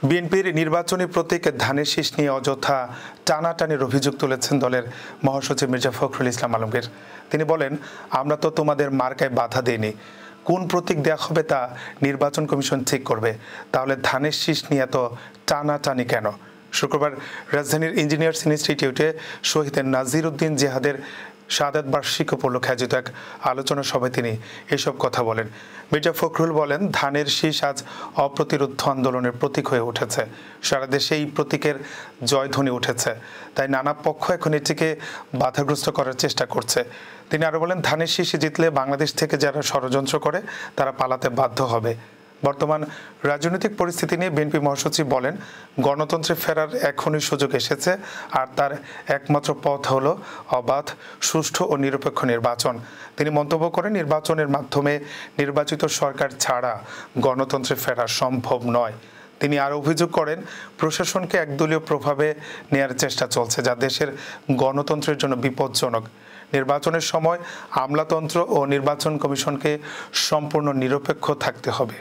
বিএনপির নির্বাচনী প্রতীক ধানের শীষ নিয়ে অযথা টানাটানির অভিযোগ তুলেছেন দলের মহাসচিব মির্জা ফখরুল ইসলাম আলমগীর। তিনি বলেন, আমরা তো তোমাদের মার্কায় বাধা দেইনি, কোন প্রতীক দেওয়া হবে তা নির্বাচন কমিশন ঠিক করবে, তাহলে ধানের শীষ নিয়ে এত টানাটানি কেন? শুক্রবার রাজধানীর ইঞ্জিনিয়ার্স ইনস্টিটিউটে শহীদ নাজির উদ্দিন জেহাদের শাহাদাত বার্ষিকী উপলক্ষে আয়োজিত এক আলোচনা সভায় তিনি এসব কথা বলেন। মির্জা ফখরুল বলেন, ধানের শীষ আজ অপ্রতিরোধ আন্দোলনের প্রতীক হয়ে উঠেছে। সারা দেশে এই প্রতীকের জয়ধ্বনি উঠেছে, তাই নানা পক্ষ এখন এটিকে বাধাগ্রস্ত করার চেষ্টা করছে। তিনি আরও বলেন, ধানের শীষে জিতলে বাংলাদেশ থেকে যারা ষড়যন্ত্র করে তারা পালাতে বাধ্য হবে। বর্তমান রাজনৈতিক পরিস্থিতি নিয়ে বিএনপি মহাসচিব বলেন, গণতন্ত্রে ফেরার এখনই সুযোগ এসেছে, আর তার একমাত্র পথ হলো অবাধ, সুষ্ঠু ও নিরপেক্ষ নির্বাচন। তিনি মন্তব্য করেন, নির্বাচনের মাধ্যমে নির্বাচিত সরকার ছাড়া গণতন্ত্রে ফেরা সম্ভব নয়। তিনি আরও অভিযোগ করেন, প্রশাসনকে একদলীয় প্রভাবে নেয়ার চেষ্টা চলছে, যা দেশের গণতন্ত্রের জন্য বিপজ্জনক। নির্বাচনের সময় আমলাতন্ত্র ও নির্বাচন কমিশনকে সম্পূর্ণ নিরপেক্ষ থাকতে হবে।